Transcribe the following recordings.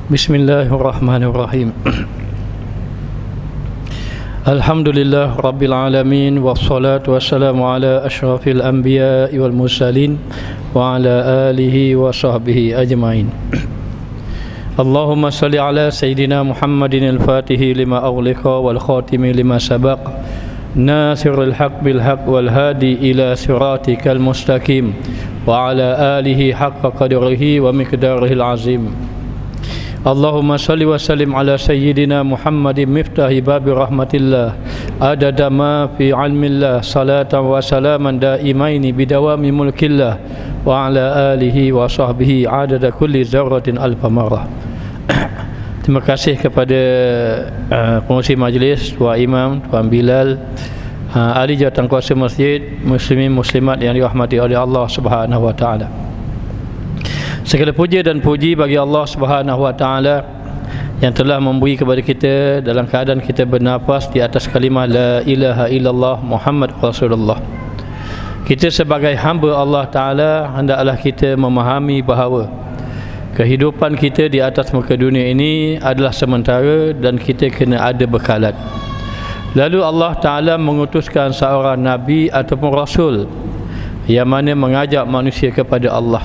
Bismillahirrahmanirrahim. Alhamdulillah Rabbil Alamin. Wassalatu wassalamu ala ashrafil anbiya wal mursalin wa ala alihi wa sahbihi ajma'in. Allahumma salli ala Sayyidina Muhammadin al-Fatihi lima aghliqa wal khatimi lima sabaq, nasirul haq bil haq wal hadi ila siratikal mustaqim, wa ala alihi haqqa qadrihi wa miqdarihil azim. Allahumma salli wa sallim ala Sayyidina Muhammadin miftahi babi rahmatillah, adada ma fi ilmillah, salatan wa salaman daimaini bidawami mulkillah, wa ala alihi wa sahbihi adada kulli zarratin alfa marrah. Terima kasih kepada pengurusi majlis, Tuan Imam, Tuan Bilal, ahli jawatankuasa masjid, muslimin muslimat yang dirahmati oleh Allah Subhanahu wa taala. Segala puja dan puji bagi Allah Subhanahu wa taala yang telah memberi kepada kita dalam keadaan kita bernafas di atas kalimah la ilaha illallah Muhammad Rasulullah. Kita sebagai hamba Allah taala hendaklah kita memahami bahawa kehidupan kita di atas muka dunia ini adalah sementara dan kita kena ada bekalan. Lalu Allah taala mengutuskan seorang nabi ataupun rasul yang mana mengajak manusia kepada Allah.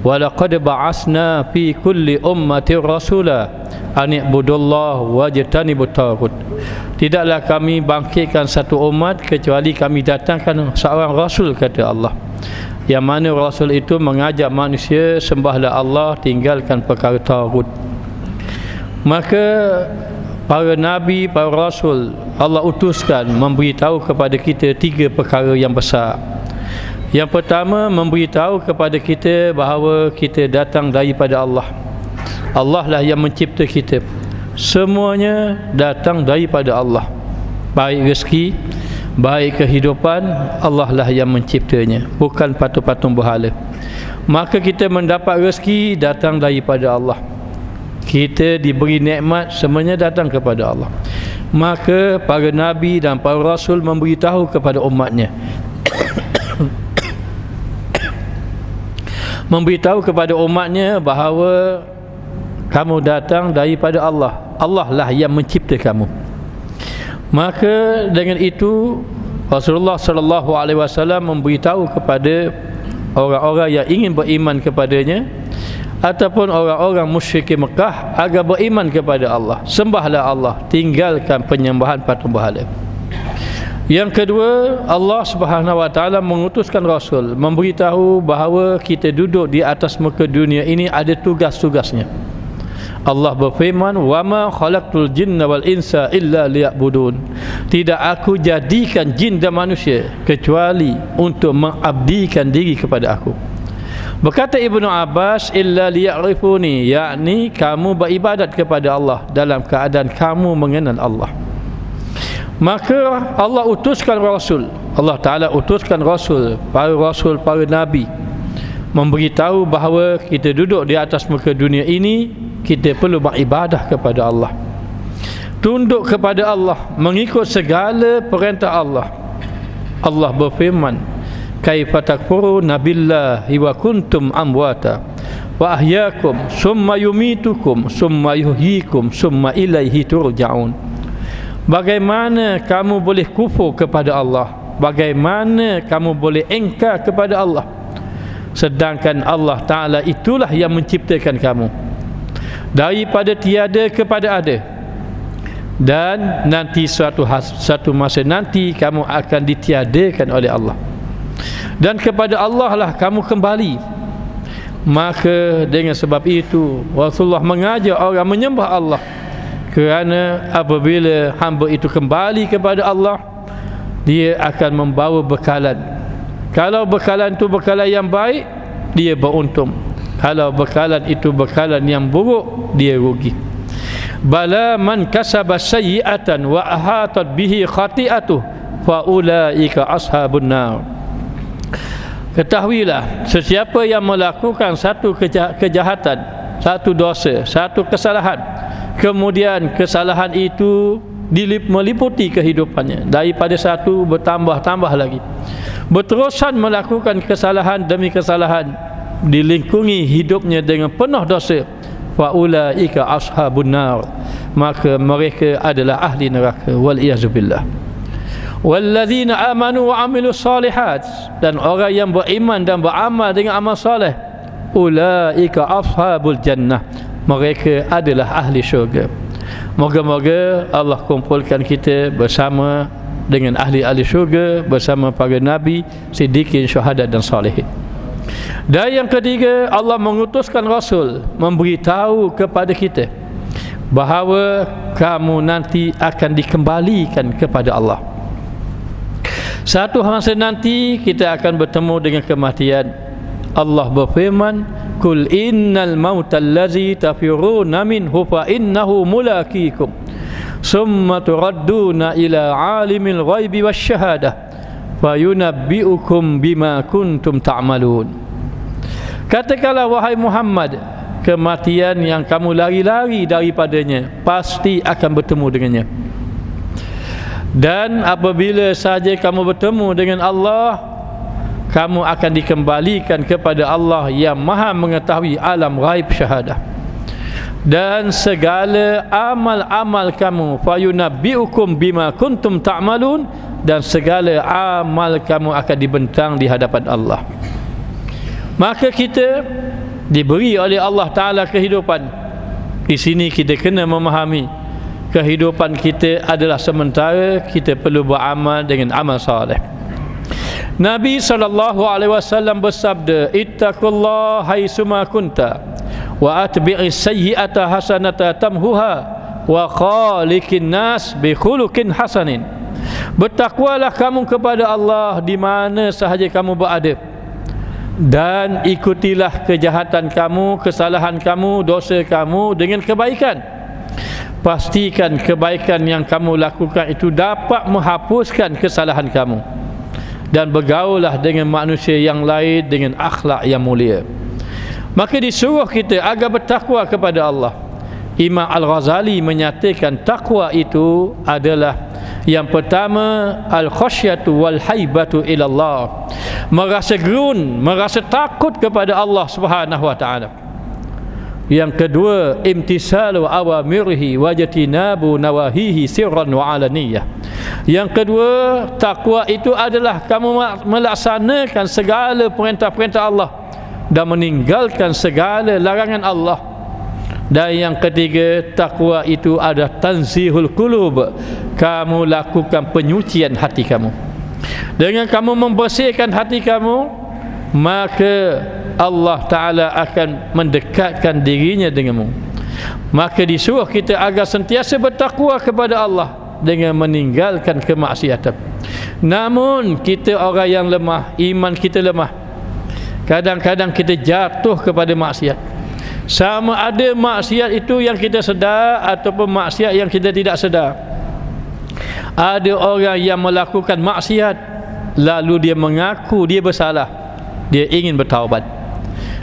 Walaqad ba'asna fi kulli ummatin rasula an i'budullah wajtanibut taghut. Tidaklah kami bangkitkan satu umat kecuali kami datangkan seorang rasul, kata Allah, yang mana rasul itu mengajak manusia sembahlah Allah, tinggalkan perkara taghut. Maka para nabi, para rasul Allah utuskan memberitahu kepada kita tiga perkara yang besar. Yang pertama, memberitahu kepada kita bahawa kita datang daripada Allah. Allah lah yang mencipta kita. Semuanya datang daripada Allah. Baik rezeki, baik kehidupan, Allah lah yang menciptanya, bukan patung-patung berhala. Maka kita mendapat rezeki datang daripada Allah. Kita diberi nikmat, semuanya datang kepada Allah. Maka para nabi dan para rasul memberitahu kepada umatnya, memberitahu kepada umatnya bahawa kamu datang daripada Allah. Allah lah yang mencipta kamu. Maka dengan itu Rasulullah sallallahu alaihi wasallam memberitahu kepada orang-orang yang ingin beriman kepadanya ataupun orang-orang musyrikin Mekah agar beriman kepada Allah. Sembahlah Allah, tinggalkan penyembahan patung berhala. Yang kedua, Allah Subhanahu wa taala mengutuskan rasul memberitahu bahawa kita duduk di atas muka dunia ini ada tugas-tugasnya. Allah berfirman, "Wa ma khalaqtul jinna wal insa illa liya'budun." Tidak aku jadikan jin dan manusia kecuali untuk mengabdikan diri kepada aku. Berkata Ibnu Abbas, "Illa liya'rifuni", yakni kamu beribadat kepada Allah dalam keadaan kamu mengenal Allah. Maka Allah utuskan rasul, Allah Ta'ala utuskan rasul, para nabi memberitahu bahawa kita duduk di atas muka dunia ini, kita perlu beribadah kepada Allah, tunduk kepada Allah, mengikut segala perintah Allah. Allah berfirman, "Kaifa takfuruna billahi wa kuntum amwata wa ahyaakum summa yumitukum summa yuhyikum summa ilaihi turja'un." Bagaimana kamu boleh kufur kepada Allah? Bagaimana kamu boleh engkar kepada Allah? Sedangkan Allah Ta'ala itulah yang menciptakan kamu daripada tiada kepada ada. Dan nanti suatu masa nanti kamu akan ditiadakan oleh Allah. Dan kepada Allah lah kamu kembali. Maka dengan sebab itu Rasulullah mengajak orang menyembah Allah. Kerana apabila hamba itu kembali kepada Allah, dia akan membawa bekalan. Kalau bekalan itu bekalan yang baik, dia beruntung. Kalau bekalan itu bekalan yang buruk, dia rugi. Bala man kasaba sayyi'atan wa ahatat bihi khati'atuh fa ulaika ashabun nar. Ketahuilah, sesiapa yang melakukan satu kejahatan, satu dosa, satu kesalahan, kemudian kesalahan itu meliputi kehidupannya, daripada satu bertambah-tambah lagi, berterusan melakukan kesalahan demi kesalahan, dilingkungi hidupnya dengan penuh dosa, fa ulaika ashabun nar, maka mereka adalah ahli neraka, wal iyazubillah. Walladzina amanu wa amilus solihat, dan orang yang beriman dan beramal dengan amal soleh, ulaika ashabul jannah, mereka adalah ahli syurga. Moga-moga Allah kumpulkan kita bersama dengan ahli-ahli syurga, bersama para nabi, siddiqin, syuhada dan salihin. Dan yang ketiga, Allah mengutuskan Rasul memberitahu kepada kita bahawa kamu nanti akan dikembalikan kepada Allah. Satu masa nanti kita akan bertemu dengan kematian. Allah berfirman, "Qul innal mauta allazi tafiruna minhu fa innahu mulaqikum, summa turadduna ila alimil ghaibi wasyahadah, fa yunabbi'ukum bima kuntum ta'malun." Katakanlah wahai Muhammad, kematian yang kamu lari-lari daripadanya pasti akan bertemu dengannya. Dan apabila saja kamu bertemu dengan Allah, kamu akan dikembalikan kepada Allah yang maha mengetahui alam ghaib syahadah. Dan segala amal-amal kamu, fayunabbi'ukum bima kuntum ta'malun, dan segala amal kamu akan dibentang di hadapan Allah. Maka kita diberi oleh Allah Ta'ala kehidupan. Di sini kita kena memahami kehidupan kita adalah sementara, kita perlu beramal dengan amal saleh. Nabi SAW bersabda, "Ittaqullaha haitsuma kunta wa atbi'is sayyi'ata hasanata tamhuha wa khaliqin nas bi khuluqin hasanin." Bertakwalah kamu kepada Allah di mana sahaja kamu berada, dan ikutilah kejahatan kamu, kesalahan kamu, dosa kamu dengan kebaikan. Pastikan kebaikan yang kamu lakukan itu dapat menghapuskan kesalahan kamu, dan bergaulah dengan manusia yang lain dengan akhlak yang mulia. Maka disuruh kita agar bertakwa kepada Allah. Imam Al-Ghazali menyatakan takwa itu adalah yang pertama, al-khasyatu wal haibatu ilallah, merasa gerun, merasa takut kepada Allah Subhanahu wa taala. Yang kedua, imtisalu awamirihi wajtinabu nawahihi sirran wa alaniyah. Yang kedua, takwa itu adalah kamu melaksanakan segala perintah-perintah Allah dan meninggalkan segala larangan Allah. Dan yang ketiga, takwa itu adalah tanzihul qulub, kamu lakukan penyucian hati kamu. Dengan kamu membersihkan hati kamu, maka Allah Ta'ala akan mendekatkan dirinya denganmu. Maka disuruh kita agar sentiasa bertakwa kepada Allah dengan meninggalkan kemaksiatan. Namun kita orang yang lemah, iman kita lemah. Kadang-kadang kita jatuh kepada maksiat. Sama ada maksiat itu yang kita sedar ataupun maksiat yang kita tidak sedar. Ada orang yang melakukan maksiat, lalu dia mengaku dia bersalah, dia ingin bertaubat.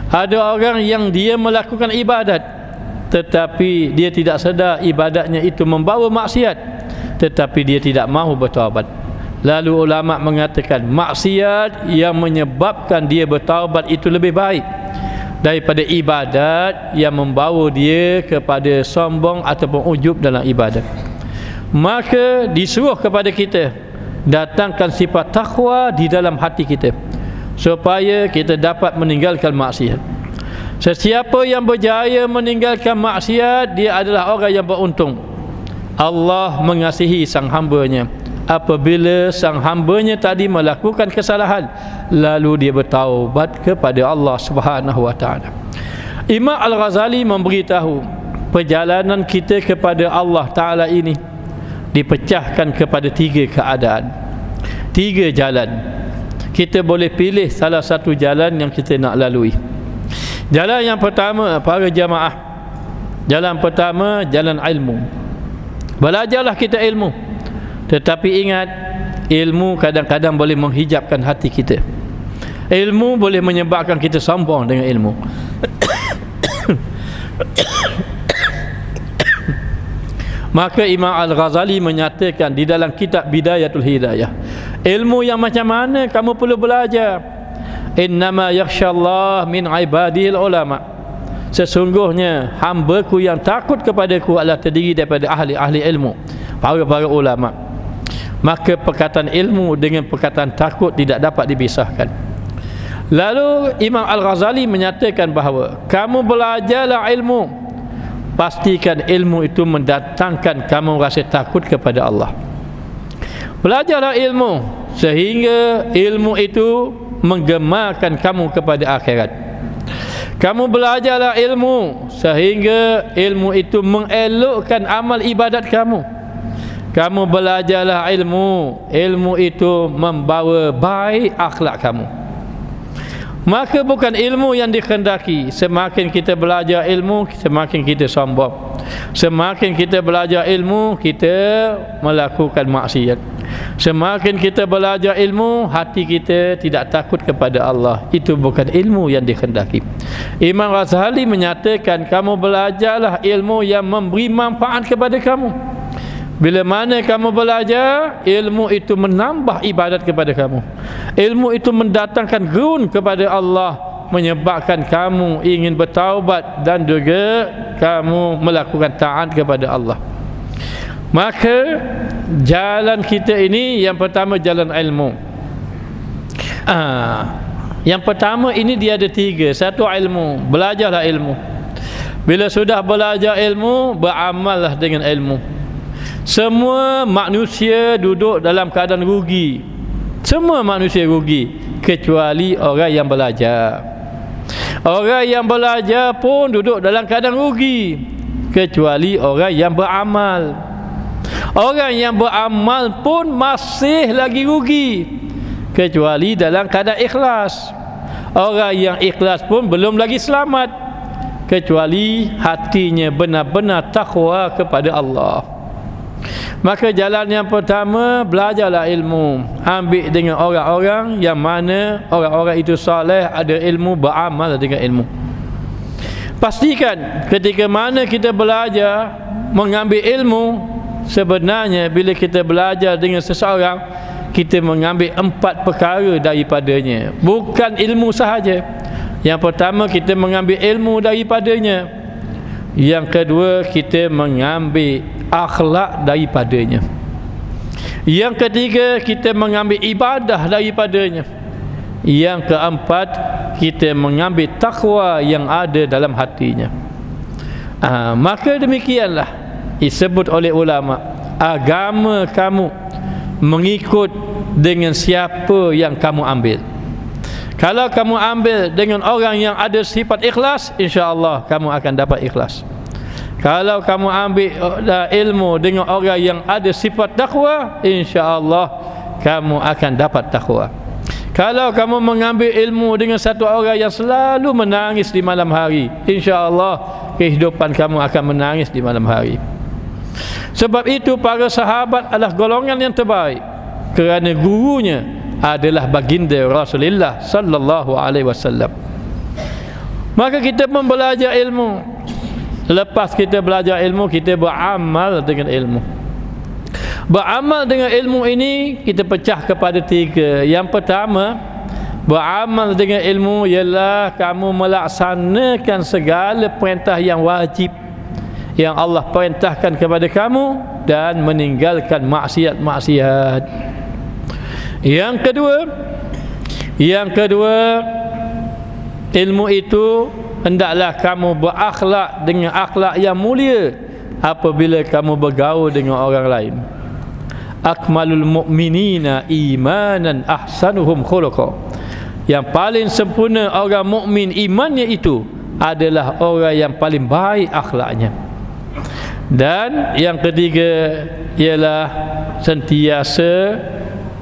Ada orang yang dia melakukan ibadat, tetapi dia tidak sedar ibadatnya itu membawa maksiat, tetapi dia tidak mahu bertaubat. Lalu ulama mengatakan maksiat yang menyebabkan dia bertaubat itu lebih baik daripada ibadat yang membawa dia kepada sombong ataupun ujub dalam ibadat. Maka disuruh kepada kita datangkan sifat takwa di dalam hati kita, supaya kita dapat meninggalkan maksiat. Sesiapa yang berjaya meninggalkan maksiat, dia adalah orang yang beruntung. Allah mengasihi sang hambanya apabila sang hambanya tadi melakukan kesalahan, lalu dia bertaubat kepada Allah Subhanahu wa taala. Imam Al-Ghazali memberitahu perjalanan kita kepada Allah Ta'ala ini dipecahkan kepada 3 keadaan, 3 jalan. Kita boleh pilih salah satu jalan yang kita nak lalui. Jalan yang pertama, para jamaah, jalan pertama jalan ilmu. Belajarlah kita ilmu, tetapi ingat, ilmu kadang-kadang boleh menghijabkan hati kita. Ilmu boleh menyebabkan kita sombong dengan ilmu. Maka Imam Al-Ghazali menyatakan di dalam kitab Bidayatul Hidayah, ilmu yang macam mana kamu perlu belajar. Innama yakhshallah min ibadihil ulama. sesungguhnya hamba-Ku yang takut kepada-Ku adalah terdiri daripada ahli-ahli ilmu, para ulama. Maka perkataan ilmu dengan perkataan takut tidak dapat dipisahkan. Lalu Imam Al-Ghazali menyatakan bahawa kamu belajarlah ilmu, pastikan ilmu itu mendatangkan kamu rasa takut kepada Allah. Belajarlah ilmu sehingga ilmu itu menggemarkan kamu kepada akhirat. Kamu belajarlah ilmu sehingga ilmu itu mengelokkan amal ibadat kamu. Kamu belajarlah ilmu, ilmu itu membawa baik akhlak kamu. Maka bukan ilmu yang dikehendaki. Semakin kita belajar ilmu, semakin kita sombong. Semakin kita belajar ilmu, kita melakukan maksiat. Semakin kita belajar ilmu, hati kita tidak takut kepada Allah. Itu bukan ilmu yang dikehendaki. Imam Ghazali menyatakan kamu belajarlah ilmu yang memberi manfaat kepada kamu. Bila mana kamu belajar, ilmu itu menambah ibadat kepada kamu. Ilmu itu mendatangkan gerun kepada Allah, menyebabkan kamu ingin bertaubat dan juga kamu melakukan taat kepada Allah. Maka jalan kita ini yang pertama jalan ilmu. Yang pertama ini dia ada 3. Satu ilmu, belajarlah ilmu. Bila sudah belajar ilmu, beramallah dengan ilmu. Semua manusia duduk dalam keadaan rugi. Semua manusia rugi kecuali orang yang belajar. Orang yang belajar pun duduk dalam keadaan rugi kecuali orang yang beramal. Orang yang beramal pun masih lagi rugi kecuali dalam keadaan ikhlas. Orang yang ikhlas pun belum lagi selamat kecuali hatinya benar-benar takwa kepada Allah. Maka jalan yang pertama, belajarlah ilmu. Ambil dengan orang-orang yang mana orang-orang itu soleh, ada ilmu, beramal dengan ilmu. Pastikan ketika mana kita belajar mengambil ilmu, sebenarnya bila kita belajar dengan seseorang, kita mengambil 4 perkara daripadanya. Bukan ilmu sahaja. Yang pertama, kita mengambil ilmu daripadanya. Yang kedua, kita mengambil akhlak daripadanya. Yang ketiga, kita mengambil ibadah daripadanya. Yang keempat, kita mengambil takwa yang ada dalam hatinya. Maka demikianlah disebut oleh ulama, agama kamu mengikut dengan siapa yang kamu ambil. Kalau kamu ambil dengan orang yang ada sifat ikhlas, insya-Allah kamu akan dapat ikhlas. Kalau kamu ambil ilmu dengan orang yang ada sifat takwa, insya-Allah kamu akan dapat takwa. Kalau kamu mengambil ilmu dengan satu orang yang selalu menangis di malam hari, insya-Allah kehidupan kamu akan menangis di malam hari. Sebab itu para sahabat adalah golongan yang terbaik kerana gurunya adalah baginda Rasulullah sallallahu alaihi wasallam. Maka kita belajar ilmu. Lepas kita belajar ilmu, kita beramal dengan ilmu. Beramal dengan ilmu ini kita pecah kepada 3. Yang pertama, beramal dengan ilmu ialah kamu melaksanakan segala perintah yang wajib yang Allah perintahkan kepada kamu dan meninggalkan maksiat-maksiat. Yang kedua, ilmu itu hendaklah kamu berakhlak dengan akhlak yang mulia apabila kamu bergaul dengan orang lain. Akmalul mu'minina imanan ahsanuhum khuluqa. Yang paling sempurna orang mukmin imannya itu adalah orang yang paling baik akhlaknya. Dan yang ketiga ialah sentiasa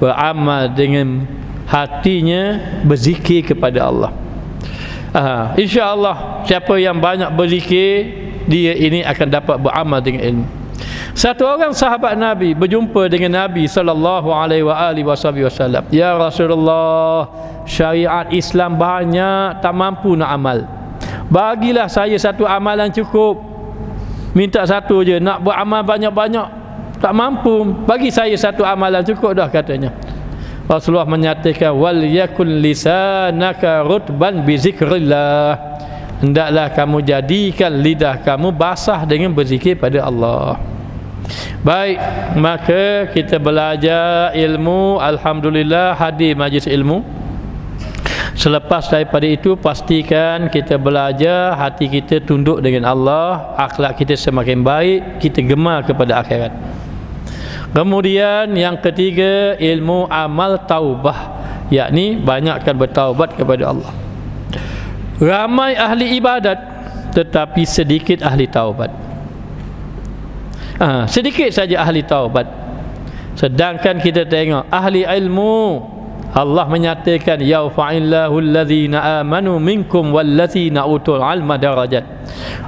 beramal dengan hatinya, berzikir kepada Allah. InsyaAllah siapa yang banyak berzikir, dia ini akan dapat beramal dengan ilmu. Satu orang sahabat Nabi berjumpa dengan Nabi sallallahu alaihi wasallam. Ya Rasulullah, syariat Islam banyak, tak mampu nak amal. Bagilah saya satu amalan cukup. Minta satu je, nak buat amal banyak-banyak tak mampu. Bagi saya satu amalan cukup dah, katanya. Rasulullah menyatakan, wal yakun lisanaka rutban bi zikrillah. hendaklah kamu jadikan lidah kamu basah dengan berzikir pada Allah. Baik, maka kita belajar ilmu, alhamdulillah hadir majlis ilmu. Selepas daripada itu, pastikan kita belajar, hati kita tunduk dengan Allah, akhlak kita semakin baik, kita gemar kepada akhirat. Kemudian yang ketiga, ilmu amal taubah, yakni banyakkan bertaubat kepada Allah. Ramai ahli ibadat tetapi sedikit ahli taubat. Sedikit saja ahli taubat. Sedangkan kita tengok ahli ilmu, Allah menyatakan yarfa'illahu allazina amanu minkum wallazina utul ilma darajat.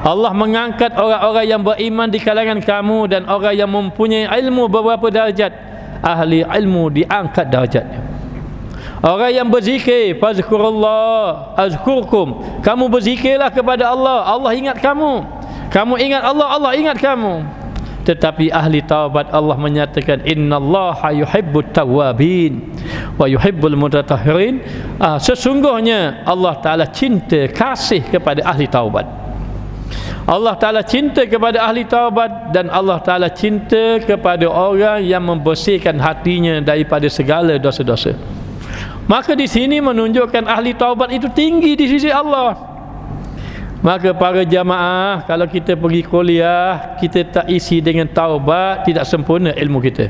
Allah mengangkat orang-orang yang beriman di kalangan kamu dan orang yang mempunyai ilmu beberapa darjat. Ahli ilmu diangkat darjatnya. Orang yang berzikir, fazkurullah azkurkum, kamu berzikirlah kepada Allah, Allah ingat kamu. Kamu ingat Allah, Allah ingat kamu. Tetapi ahli taubat, Allah menyatakan innallaha yuhibbut tawwabin wa yuhibbul mutatahhirin. Sesungguhnya Allah Ta'ala cinta, kasih kepada ahli taubat. Allah Ta'ala cinta kepada ahli taubat, dan Allah Ta'ala cinta kepada orang yang membersihkan hatinya daripada segala dosa-dosa. Maka di sini menunjukkan ahli taubat itu tinggi di sisi Allah. Maka para jamaah, kalau kita pergi kuliah, kita tak isi dengan taubat, tidak sempurna ilmu kita.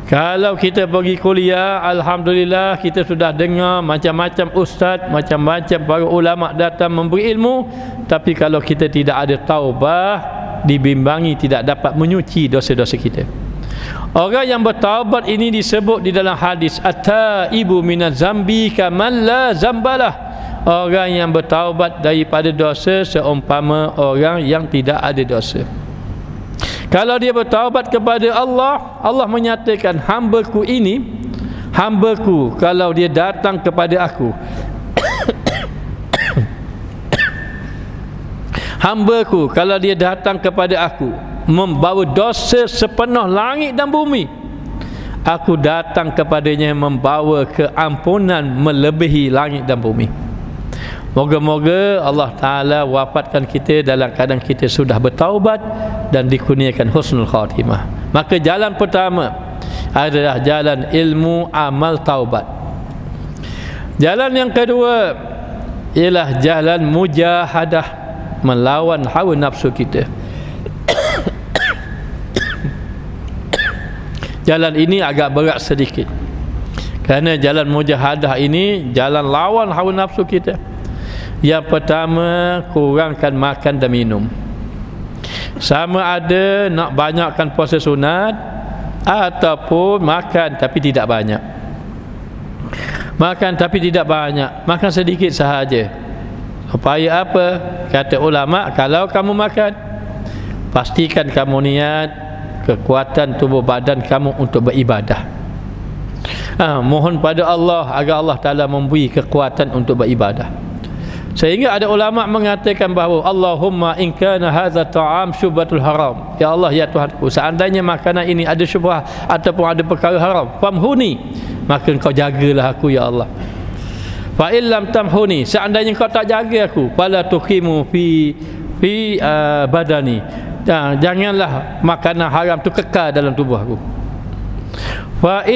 Kalau kita pergi kuliah, alhamdulillah kita sudah dengar macam-macam ustaz, macam-macam para ulama datang memberi ilmu, tapi kalau kita tidak ada taubat, dibimbangi tidak dapat menyuci dosa-dosa kita. Orang yang bertaubat ini disebut di dalam hadis at-taibu minaz zambi kaman la zambalah. Orang yang bertaubat daripada dosa seumpama orang yang tidak ada dosa. Kalau dia bertaubat kepada Allah, Allah menyatakan hamba-Ku ini, hamba-Ku kalau dia datang kepada Aku hamba-Ku kalau dia datang kepada Aku membawa dosa sepenuh langit dan bumi, Aku datang kepadanya membawa keampunan melebihi langit dan bumi. Moga-moga Allah Ta'ala wafatkan kita dalam keadaan kita sudah bertaubat dan dikurniakan husnul khatimah. Maka jalan pertama adalah jalan ilmu amal taubat. Jalan yang kedua ialah jalan mujahadah, melawan hawa nafsu kita. Jalan ini agak berat sedikit, kerana jalan mujahadah ini jalan lawan hawa nafsu kita. Yang pertama, kurangkan makan dan minum. Sama ada nak banyakkan puasa sunat ataupun makan tapi tidak banyak. Makan tapi tidak banyak, makan sedikit sahaja. Supaya apa? Kata ulama, kalau kamu makan, pastikan kamu niat kekuatan tubuh badan kamu untuk beribadah. Mohon pada Allah agar Allah Ta'ala memberi kekuatan untuk beribadah. Sehingga ada ulama mengatakan bahawa Allahumma in kana hadza ta'am syubhatul haram. Ya Allah, ya Tuhanku, seandainya makanan ini ada syubhah ataupun ada perkara haram, famhuni, maka Engkau jagalah aku ya Allah. Fa illam tamhuni, seandainya Engkau tak jaga aku, fala tuqimu fi badani, janganlah makanan haram tu kekal dalam tubuh aku. Fa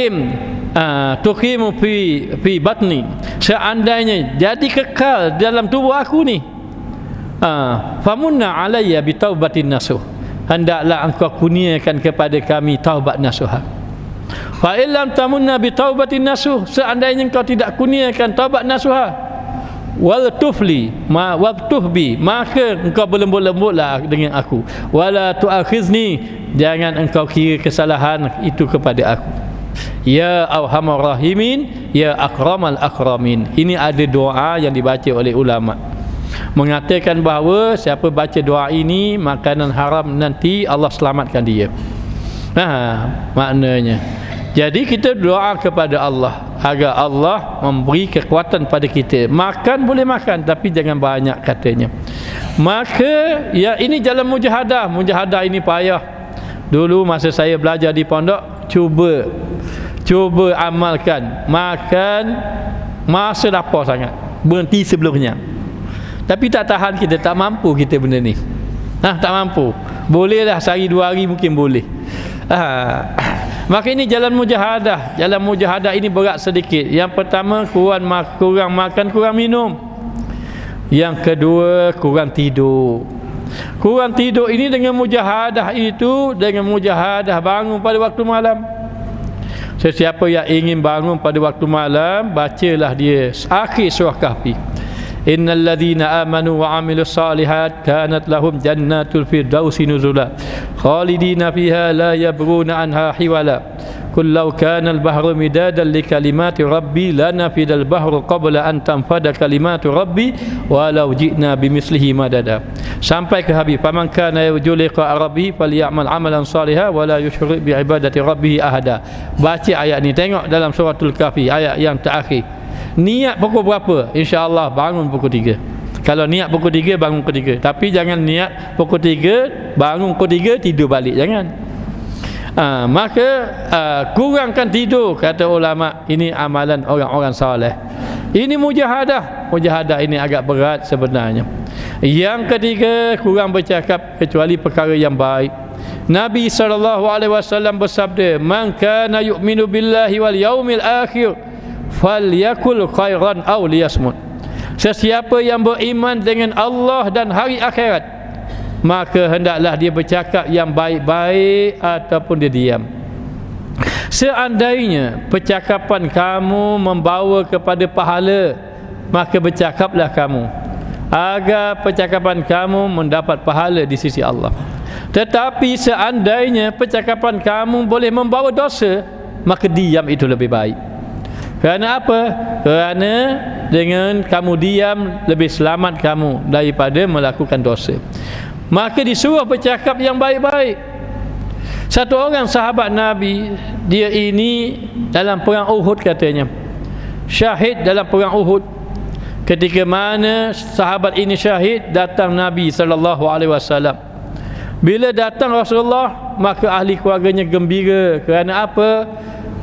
tuqimu fi batni, seandainya jadi kekal dalam tubuh aku ni, famunna alayya bi taubatin nasuh, hendaklah engkau kurniakan kepada kami taubat nasuha. Fa illam tamunna bi taubatin nasuh, seandainya engkau tidak kurniakan taubat nasuha, wal tufli ma wabtuhbi, maka engkau berlembut-lembutlah dengan aku. Wala tu'akhizni, jangan engkau kira kesalahan itu kepada aku. Ya arhamar rahimin, ya akramal akramin. Ini ada doa yang dibaca oleh ulama, mengatakan bahawa siapa baca doa ini, makanan haram nanti Allah selamatkan dia. Maknanya, jadi kita doa kepada Allah agar Allah memberi kekuatan pada kita. Makan boleh makan, tapi jangan banyak katanya. Maka ya, ini jalan mujahadah. Mujahadah ini payah. Dulu masa saya belajar di pondok, cuba amalkan. Makan masa lapar sangat, berhenti sebelumnya. Tapi tak tahan kita, tak mampu kita benda ni. Tak mampu. Bolehlah sehari 2 hari mungkin boleh. Maka ini jalan mujahadah. Jalan mujahadah ini berat sedikit. Yang pertama, kurang makan, kurang minum. Yang kedua, kurang tidur. Kurang tidur ini dengan mujahadah itu, dengan mujahadah bangun pada waktu malam. Sesiapa yang ingin bangun pada waktu malam, bacalah dia akhir surah Kahfi. Innal ladzina amanu wa amilus solihat kanat lahum jannatul firdausi nuzula khalidina fiha la yabruna anha hiwala qul law kana al bahru midadan li kalimati rabbi lanafidal bahru qabla an tanfada kalimatu rabbi walau ji'na bimithlihi madada, sampai ke habis. Faman kana yarju liqa rabbi falyamal amalan salihan wa la yusyrik bi ibadati rabbih ahada. Baca ayat ni, tengok dalam suratul Kahfi ayat yang terakhir. Niat pukul berapa? InsyaAllah bangun pukul 3. Kalau niat pukul 3, bangun pukul 3. Tapi jangan niat pukul 3, bangun pukul 3, tidur balik. Jangan. Maka kurangkan tidur, kata ulama. Ini amalan orang-orang saleh. Ini mujahadah. Mujahadah ini agak berat sebenarnya. Yang ketiga, kurang bercakap kecuali perkara yang baik. Nabi SAW bersabda, man kana yu'minu billahi wal yaumil akhir falyakul khairan aw liyasmut. Sesiapa yang beriman dengan Allah dan hari akhirat, maka hendaklah dia bercakap yang baik-baik ataupun dia diam. Seandainya percakapan kamu membawa kepada pahala, maka bercakaplah kamu agar percakapan kamu mendapat pahala di sisi Allah. Tetapi seandainya percakapan kamu boleh membawa dosa, maka diam itu lebih baik. Kerana apa? Kerana dengan kamu diam, lebih selamat kamu daripada melakukan dosa. Maka disuruh bercakap yang baik-baik. Satu orang sahabat Nabi, dia ini dalam perang Uhud katanya, syahid dalam perang Uhud. Ketika mana sahabat ini syahid, datang Nabi SAW. Bila datang Rasulullah, maka ahli keluarganya gembira. Kerana apa?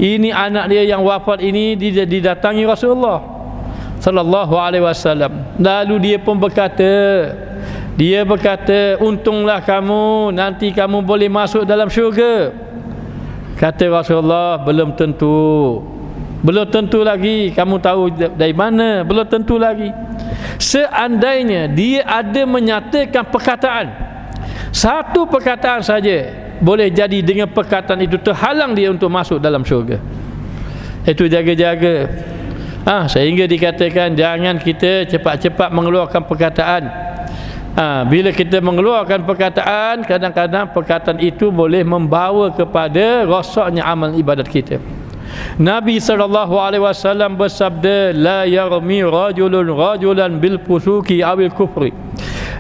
Ini anak dia yang wafat ini didatangi Rasulullah sallallahu alaihi wasallam. Lalu dia pun berkata, untunglah kamu, nanti kamu boleh masuk dalam syurga. Kata Rasulullah, belum tentu lagi. Kamu tahu dari mana? Belum tentu lagi. Seandainya dia ada menyatakan perkataan, satu perkataan saja, boleh jadi dengan perkataan itu terhalang dia untuk masuk dalam syurga. Itu jaga-jaga. Sehingga dikatakan jangan kita cepat-cepat mengeluarkan perkataan. Bila kita mengeluarkan perkataan, kadang-kadang perkataan itu boleh membawa kepada rosaknya amal ibadat kita. Nabi SAW bersabda, la yarmi rajulan bil fusuki awil kufri.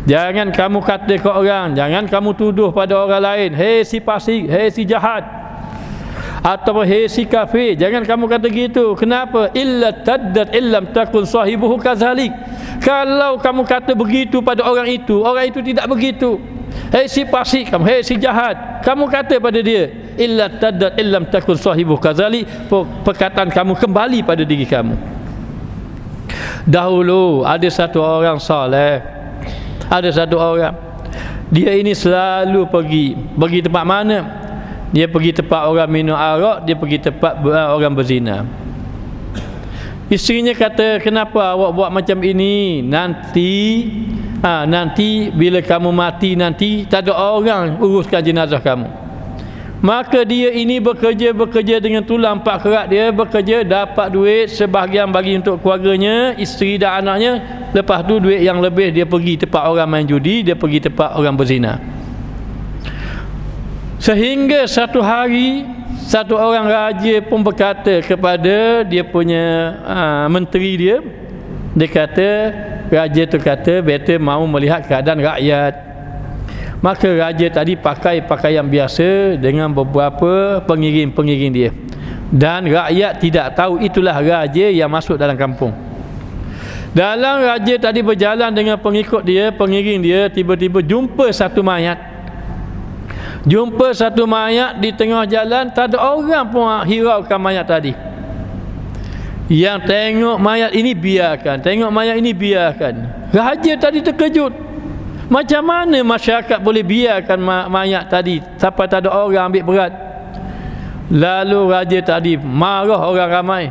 Jangan kamu kata ke orang, jangan kamu tuduh pada orang lain, hei si fasik, hei si jahat, atau hei si kafir. Jangan kamu kata gitu. Kenapa? Illa taddat illam takun sahibuhu kazalik. Kalau kamu kata begitu pada orang itu tidak begitu. Hei si fasik kamu, hei si jahat, kamu kata pada dia, illa taddat illam takun sahibuhu kazalik, perkataan kamu kembali pada diri kamu. Dahulu ada satu orang saleh. Ada satu orang, dia ini selalu pergi tempat mana? Dia pergi tempat orang minum arak, dia pergi tempat orang berzina. Isterinya kata, kenapa awak buat macam ini? Nanti bila kamu mati nanti, tak ada orang uruskan jenazah kamu. Maka dia ini bekerja dengan tulang empat kerat dia, bekerja, dapat duit, sebahagian bagi untuk keluarganya, isteri dan anaknya. Lepas tu duit yang lebih dia pergi tempat orang main judi, dia pergi tempat orang berzina. Sehingga satu hari, satu orang raja pun berkata kepada dia punya menteri dia, dia kata, raja tu kata, better mau melihat keadaan rakyat. Maka raja tadi pakai pakaian biasa dengan beberapa pengiring-pengiring dia, dan rakyat tidak tahu itulah raja yang masuk dalam kampung. Dalam raja tadi berjalan dengan pengikut dia, pengiring dia, tiba-tiba jumpa satu mayat. Di tengah jalan, tak ada orang pun hiraukan mayat tadi. Yang tengok mayat ini biarkan, tengok mayat ini biarkan. Raja tadi terkejut. Macam mana masyarakat boleh biarkan mayat tadi sampai tak ada orang ambil berat? Lalu raja tadi marah orang ramai.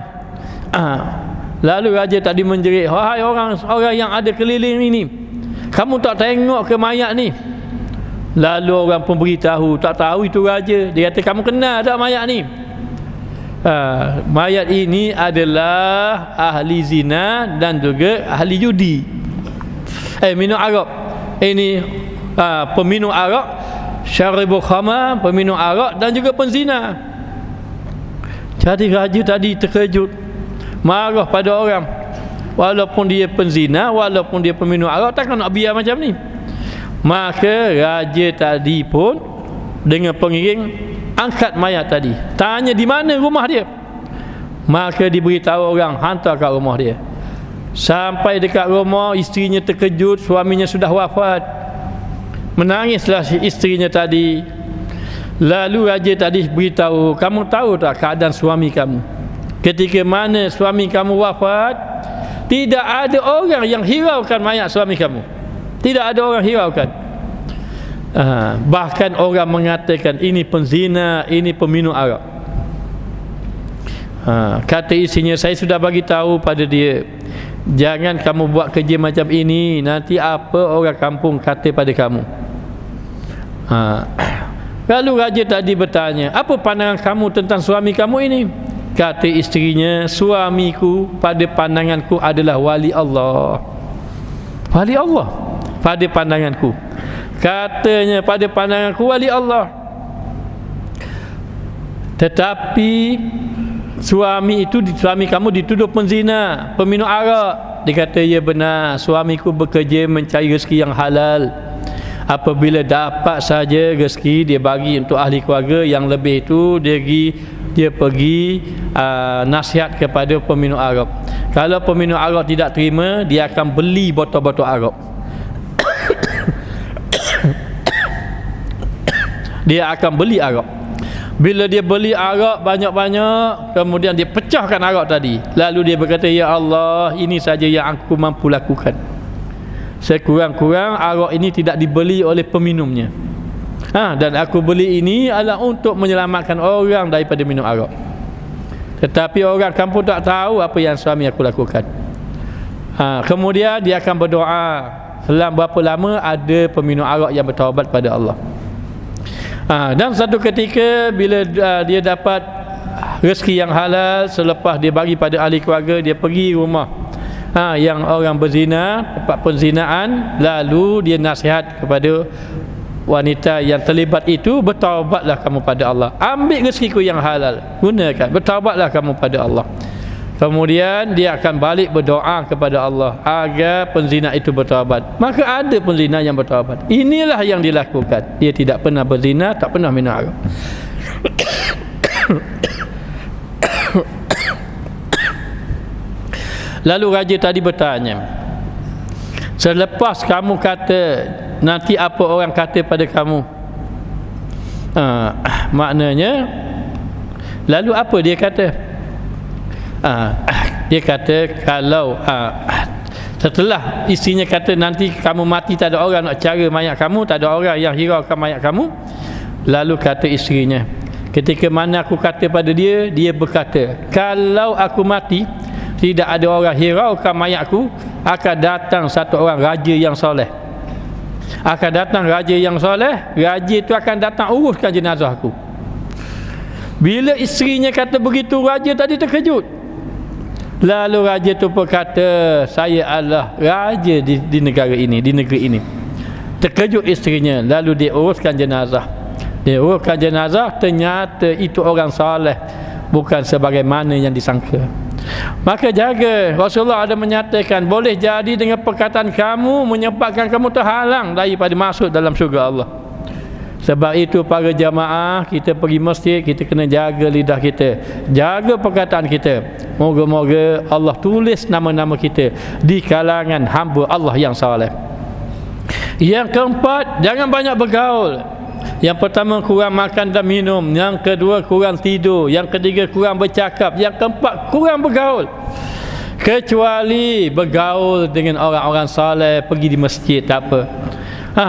Lalu raja tadi menjerit, "Wahai orang yang ada keliling ini, kamu tak tengok ke mayat ni?" Lalu orang pun beritahu, tak tahu itu raja. Dia kata, "Kamu kenal tak mayat ni?" Mayat ini adalah ahli zina dan juga ahli judi. Minum arak. Ini peminum arak, syaribul khamar, peminum arak dan juga penzina. Jadi raja tadi terkejut, marah pada orang. Walaupun dia penzina, walaupun dia peminum arak, takkan nak biar macam ni. Maka raja tadi pun dengan pengiring angkat mayat tadi, tanya di mana rumah dia. Maka diberitahu orang, hantar kat rumah dia. Sampai dekat rumah, isterinya terkejut, suaminya sudah wafat. Menangislah isterinya tadi. Lalu raja tadi beritahu, "Kamu tahu tak keadaan suami kamu? Ketika mana suami kamu wafat, tidak ada orang yang hiraukan mayat suami kamu. Tidak ada orang hiraukan. Bahkan orang mengatakan ini penzina, ini peminum arak." Kata isinya, "Saya sudah bagi tahu pada dia, jangan kamu buat kerja macam ini, nanti apa orang kampung kata pada kamu." Lalu raja tadi bertanya, "Apa pandangan kamu tentang suami kamu ini?" Kata isterinya, "Suamiku pada pandanganku adalah wali Allah." Wali Allah pada pandanganku. Katanya, pada pandanganku wali Allah. Tetapi suami kamu dituduh penzina, peminum arak. Dia kata, "Ya benar, suamiku bekerja mencari rezeki yang halal. Apabila dapat saja rezeki, dia bagi untuk ahli keluarga. Yang lebih itu dia pergi nasihat kepada peminum arak. Kalau peminum arak tidak terima, dia akan beli botol-botol arak. Dia akan beli arak. Bila dia beli arak banyak-banyak, kemudian dia pecahkan arak tadi. Lalu dia berkata, 'Ya Allah, ini saja yang aku mampu lakukan. Sekurang-kurang arak ini tidak dibeli oleh peminumnya. Dan aku beli ini adalah untuk menyelamatkan orang daripada minum arak. Tetapi orang kampung tak tahu apa yang suami aku lakukan.' Kemudian dia akan berdoa. Selang berapa lama ada peminum arak yang bertaubat pada Allah. Dan satu ketika bila dia dapat rezeki yang halal, selepas dia bagi pada ahli keluarga, dia pergi rumah yang orang berzina, tempat penzinaan. Lalu dia nasihat kepada wanita yang terlibat itu, "Bertaubatlah kamu pada Allah. Ambil rezekiku yang halal, gunakan. Bertaubatlah kamu pada Allah." Kemudian dia akan balik berdoa kepada Allah agar penzina itu bertaubat. Maka ada penzina yang bertaubat. Inilah yang dilakukan. Dia tidak pernah berzina, tak pernah minum arak. Lalu raja tadi bertanya, "Selepas kamu kata, nanti apa orang kata pada kamu?" Maknanya, lalu apa dia kata? Dia kata, kalau setelah isterinya kata nanti kamu mati tak ada orang nak cara mayat kamu, tak ada orang yang hiraukan mayat kamu. Lalu kata isterinya, ketika mana aku kata pada dia, dia berkata, "Kalau aku mati tidak ada orang hiraukan mayatku, akan datang satu orang raja yang soleh. Akan datang raja yang soleh, raja itu akan datang uruskan jenazah aku." Bila isterinya kata begitu, raja tadi terkejut. Lalu raja itu berkata, "Saya adalah raja di negara ini, di negeri ini." Terkejut isterinya. Lalu dia uruskan jenazah. Dia uruskan jenazah, ternyata itu orang soleh, bukan sebagaimana yang disangka. Maka jaga. Rasulullah ada menyatakan, boleh jadi dengan perkataan kamu menyebabkan kamu terhalang daripada masuk dalam syurga Allah. Sebab itu para jamaah, kita pergi masjid, kita kena jaga lidah kita, jaga perkataan kita. Moga-moga Allah tulis nama-nama kita di kalangan hamba Allah yang saleh. Yang keempat, jangan banyak bergaul. Yang pertama, kurang makan dan minum. Yang kedua, kurang tidur. Yang ketiga, kurang bercakap. Yang keempat, kurang bergaul. kecuali bergaul dengan orang-orang saleh, pergi di masjid tak apa.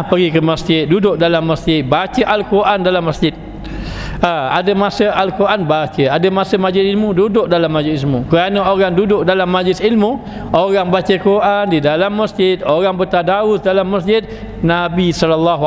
Pergi ke masjid, duduk dalam masjid, baca Al-Quran dalam masjid. Ada masa Al-Quran baca, ada masa majlis ilmu, duduk dalam majlis ilmu. Kerana orang duduk dalam majlis ilmu, orang baca Quran di dalam masjid, orang bertadarus dalam masjid. Nabi SAW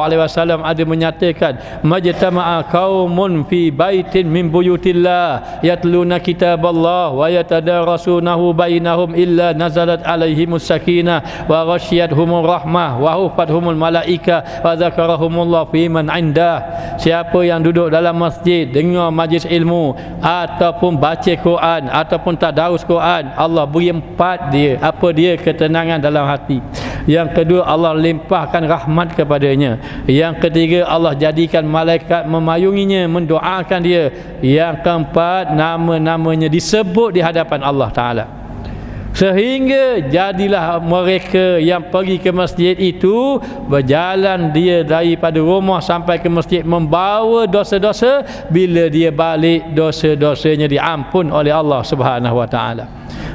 ada menyatakan, majtama'a qaumun fi baitin min buyutillah yatluna kitaballah wa yatadarasunahu bainahum illa nazalat alaihimus sakinah wa ghasyiyatuhumur rahmah wa hufathumul malaika wa dzakarahumullah fi man indah. Siapa yang duduk dalam masjid dengar majlis ilmu ataupun baca Quran ataupun tadarus Quran, Allah beri 4 dia, apa dia? Ketenangan dalam hati. Yang kedua, Allah limpahkan rahmat kepadanya. Yang ketiga, Allah jadikan malaikat memayunginya, mendoakan dia. Yang keempat, nama-namanya disebut di hadapan Allah Ta'ala. Sehingga jadilah mereka yang pergi ke masjid itu, berjalan dia daripada rumah sampai ke masjid membawa dosa-dosa. Bila dia balik, dosa-dosanya diampun oleh Allah Subhanahu Wa Ta'ala.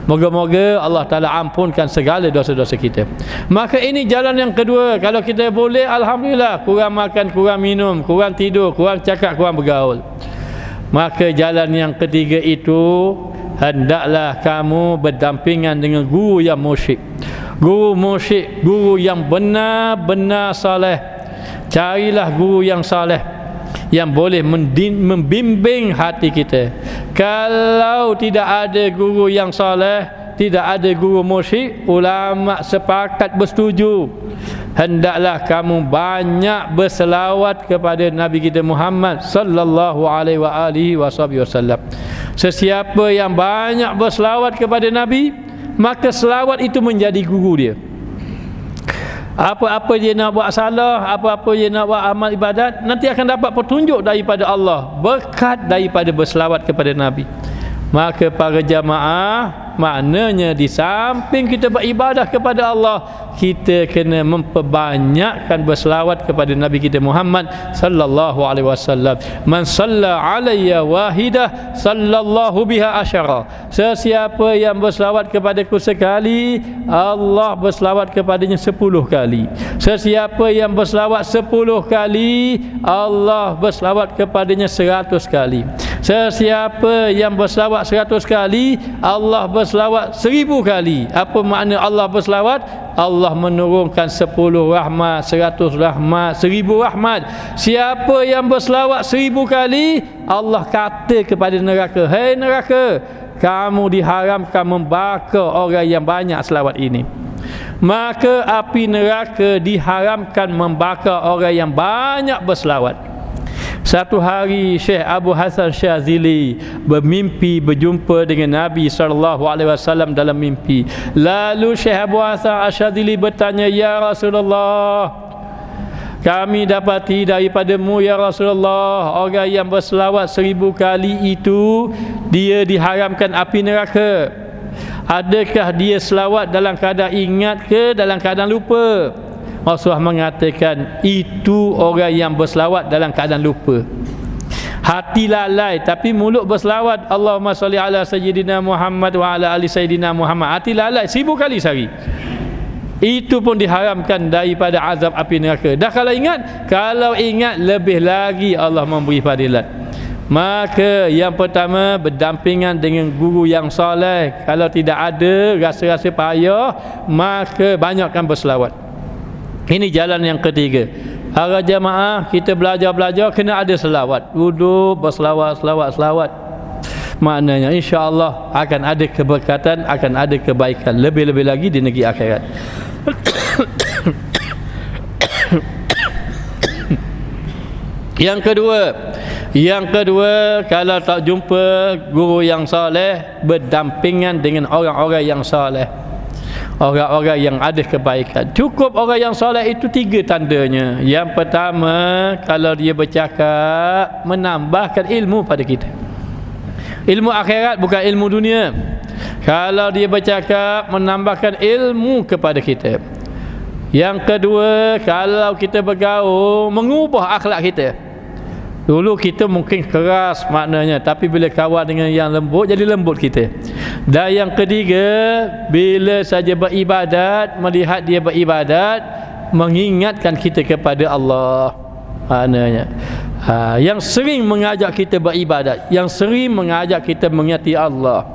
Moga-moga Allah Ta'ala ampunkan segala dosa-dosa kita. Maka ini jalan yang kedua. Kalau kita boleh, alhamdulillah, kurang makan, kurang minum, kurang tidur, kurang cakap, kurang bergaul. Maka jalan yang ketiga itu, hendaklah kamu berdampingan dengan guru yang musyrik. Guru musyrik, guru yang benar-benar saleh. Carilah guru yang saleh, yang boleh membimbing hati kita. Kalau tidak ada guru yang saleh, tidak ada guru musyrik, ulama sepakat bersetuju, hendaklah kamu banyak berselawat kepada Nabi kita Muhammad sallallahu alaihi wasallam. Sesiapa yang banyak berselawat kepada Nabi, maka selawat itu menjadi guru dia. Apa-apa dia nak buat salah, apa-apa dia nak buat amal ibadat, nanti akan dapat petunjuk daripada Allah, berkat daripada berselawat kepada Nabi. Maka para jamaah, maknanya di samping kita beribadah kepada Allah, kita kena memperbanyakkan berselawat kepada Nabi kita Muhammad sallallahu alaihi wasallam. Man shalla alayya wahidah sallallahu biha asyara. Sesiapa yang berselawat kepadaku sekali, Allah berselawat kepadanya 10 kali. Sesiapa yang berselawat 10 kali, Allah berselawat kepadanya 100 kali. Sesiapa yang berselawat 100 kali, Allah berselawat 1000 kali. Apa makna Allah berselawat? Allah menurunkan 10 rahmat, 100 rahmat, 1000 rahmat. Siapa yang berselawat 1000 kali, Allah kata kepada neraka, "Hei neraka, kamu diharamkan membakar orang yang banyak selawat ini." Maka api neraka diharamkan membakar orang yang banyak berselawat. Satu hari Syekh Abu Hasan Syazili bermimpi berjumpa dengan Nabi SAW dalam mimpi. Lalu Syekh Abu Hasan Syazili bertanya, "Ya Rasulullah, kami dapati daripadamu ya Rasulullah, orang yang berselawat 1000 kali itu dia diharamkan api neraka. Adakah dia selawat dalam keadaan ingat ke dalam keadaan lupa?" Rasulullah mengatakan, itu orang yang berselawat dalam keadaan lupa. Hati lalai tapi mulut berselawat, Allahumma salli ala sayyidina Muhammad wa ala ali sayyidina Muhammad. Hati lalai 1000 kali sehari. Itu pun diharamkan daripada azab api neraka. Dah kalau ingat lebih lagi Allah memberi fadilat. Maka yang pertama, berdampingan dengan guru yang soleh. Kalau tidak ada rasa-rasa payah, maka banyakkan berselawat. Ini jalan yang ketiga. Para jamaah, kita belajar kena ada selawat. Duduk berselawat. Maknanya insya-Allah akan ada keberkatan, akan ada kebaikan, lebih-lebih lagi di negeri akhirat. Yang kedua, kalau tak jumpa guru yang soleh, berdampingan dengan orang-orang yang soleh, orang-orang yang ada kebaikan. Cukup orang yang soleh itu 3 tandanya. Yang pertama, kalau dia bercakap, menambahkan ilmu pada kita. Ilmu akhirat, bukan ilmu dunia. Kalau dia bercakap, menambahkan ilmu kepada kita. Yang kedua, kalau kita bergaul, mengubah akhlak kita. Dulu kita mungkin keras maknanya, tapi bila kawan dengan yang lembut, jadi lembut kita. Dan yang ketiga, bila saja beribadat, melihat dia beribadat, mengingatkan kita kepada Allah. Maknanya yang sering mengajak kita beribadat, yang sering mengajak kita mengingati Allah.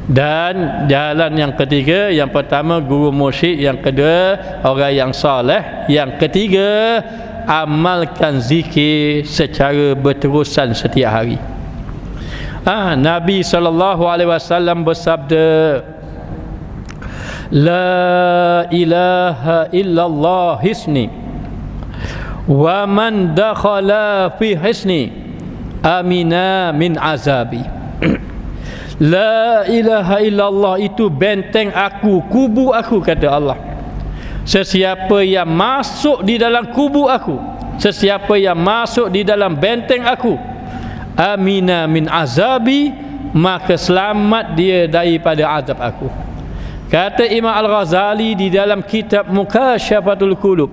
Dan jalan yang ketiga, yang pertama guru mursyid, yang kedua orang yang soleh, yang ketiga amalkan zikir secara berterusan setiap hari. Nabi SAW bersabda, la ilaha illallah hisni wa man dakhala fi hisni amina min azabi. La ilaha illallah itu benteng aku, kubu aku, kata Allah. Sesiapa yang masuk di dalam kubu aku, sesiapa yang masuk di dalam benteng aku, amina min azabi, maka selamat dia daripada azab aku. Kata Imam Al-Ghazali di dalam kitab Mukasyafatul Qulub,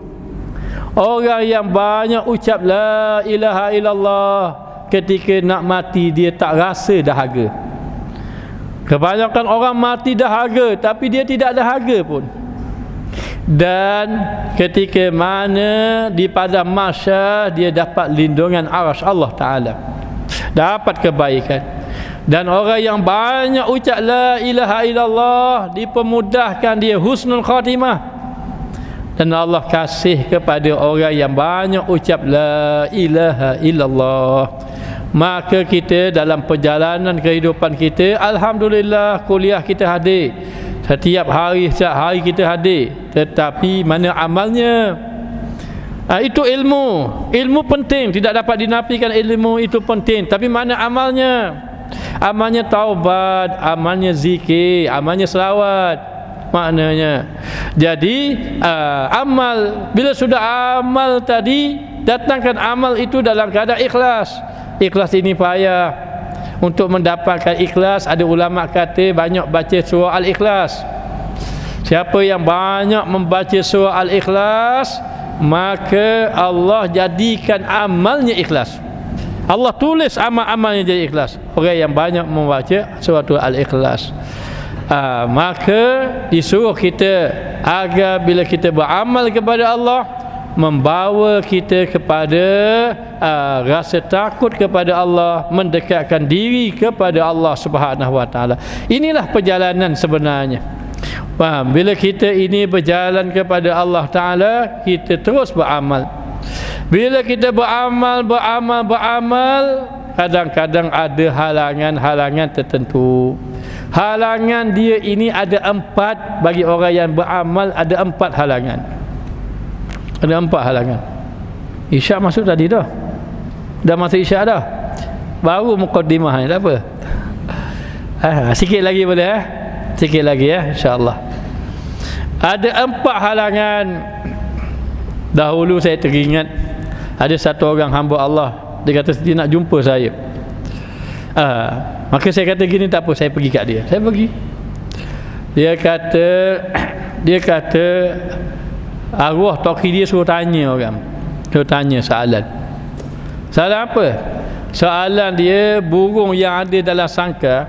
orang yang banyak ucap la ilaha illallah, ketika nak mati dia tak rasa dahaga. Kebanyakan orang mati dahaga, tapi dia tidak dahaga pun. Dan ketika mana di padang mahsyar, dia dapat lindungan arsy Allah Ta'ala, dapat kebaikan. Dan orang yang banyak ucap la ilaha illallah, dipermudahkan dia husnul khatimah. Dan Allah kasih kepada orang yang banyak ucap la ilaha illallah. Maka kita dalam perjalanan kehidupan kita, alhamdulillah kuliah kita hadir, setiap hari kita hadir, tetapi mana amalnya? Itu ilmu penting, tidak dapat dinafikan. Ilmu itu penting, tapi mana amalnya? Amalnya taubat, amalnya zikir, amalnya selawat. Maknanya jadi amal, bila sudah amal tadi, datangkan amal itu dalam keadaan ikhlas. Ikhlas ini payah. Untuk mendapatkan ikhlas, ada ulama kata banyak baca surah Al-Ikhlas. Siapa yang banyak membaca surah Al-Ikhlas, maka Allah jadikan amalnya ikhlas. Allah tulis amal-amalnya jadi ikhlas. Orang yang banyak membaca surah Al-Ikhlas, maka disuruh kita agar bila kita beramal kepada Allah, membawa kita kepada rasa takut kepada Allah, mendekatkan diri kepada Allah Subhanahu wa taala. Inilah perjalanan sebenarnya. Bila kita ini berjalan kepada Allah Taala, kita terus beramal. Bila kita beramal, kadang-kadang ada halangan-halangan tertentu. Halangan dia ini ada 4. Bagi orang yang beramal ada 4 halangan. Ada 4 halangan. Isyak masuk tadi dah. Dah masuk isyak dah. Baru mukaddimah ni, tak apa. Sikit lagi boleh Sikit lagi insya-Allah. Ada 4 halangan. Dahulu saya teringat ada satu orang hamba Allah, dia kata dia nak jumpa saya. Maka saya kata gini, tak apa, saya pergi kat dia. Saya pergi. Dia kata arwah toki dia suruh tanya orang. Suruh tanya soalan. Soalan apa? Soalan dia, burung yang ada dalam sangkar,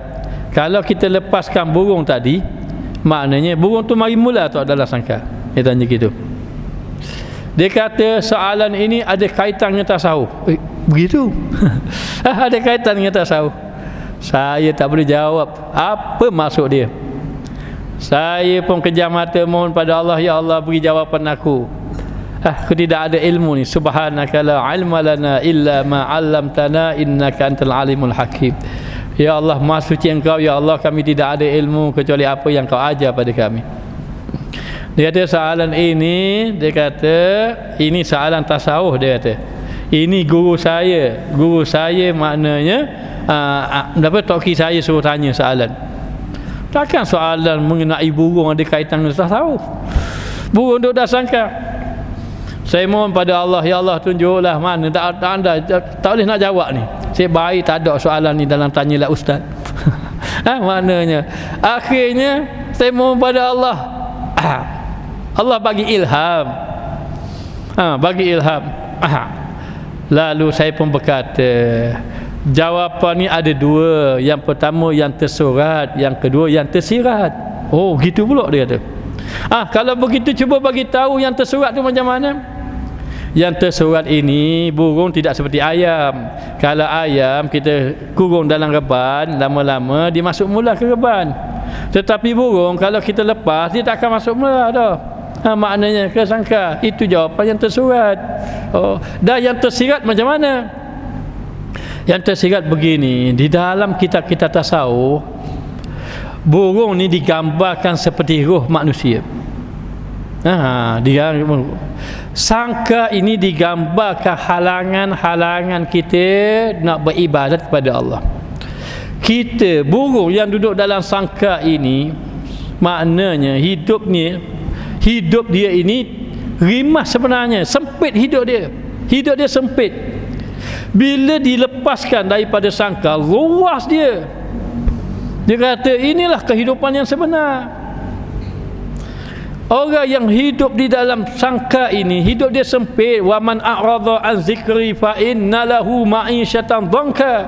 kalau kita lepaskan burung tadi, maknanya burung tu mari mula atau dalam sangkar? Dia tanya gitu. Dia kata soalan ini ada kaitan dengan tasawuf. Begitu? Ada kaitan dengan tasawuf. Saya tak boleh jawab apa maksud dia. Saya pun kejam mata mohon pada Allah, ya Allah beri jawapan aku. Aku tidak ada ilmu ni. Subhanaka la ilma lana illa ma 'allamtana innaka antal alimul hakim. Ya Allah, Maha Suci Engkau, ya Allah, kami tidak ada ilmu kecuali apa yang Kau ajar pada kami. Dia kata soalan ini, dia kata ini soalan tasawuf. Dia kata ini guru saya maknanya toki saya suruh tanya soalan. Takkan soalan mengenai burung ada kaitan dengan tasawuf? Burung duduk dah sangka. Saya mohon pada Allah, ya Allah tunjuklah mana. Tak boleh nak jawab ni. Saya baik tak ada soalan ni dalam tanyalah ustaz. Maknanya akhirnya saya mohon pada Allah. Allah bagi ilham. Bagi ilham. Lalu saya pun berkata, jawapan ni ada dua. Yang pertama yang tersurat, yang kedua yang tersirat. Oh, gitu pula dia kata. Kalau begitu cuba bagi tahu yang tersurat tu macam mana? Yang tersurat ini burung tidak seperti ayam. Kalau ayam kita kurung dalam reban, lama-lama dia masuk mula ke reban. Tetapi burung kalau kita lepas, dia tak akan masuk mula dah. Maknanya kesangka. Itu jawapan yang tersurat. Dan yang tersirat macam mana? Yang tersirat begini, di dalam kitab-kitab tasawuf, burung ni digambarkan seperti roh manusia. Sangka ini digambarkan halangan-halangan kita nak beribadat kepada Allah. Kita burung yang duduk dalam sangka ini, maknanya hidup dia ini rimah sebenarnya, sempit hidup dia sempit. Bila dilepaskan daripada sangka, luas dia kata inilah kehidupan yang sebenar. Orang yang hidup di dalam sangka ini, hidup dia sempit. Wa man a'radha an zikri fa inna lahu ma'isyatan dhanka.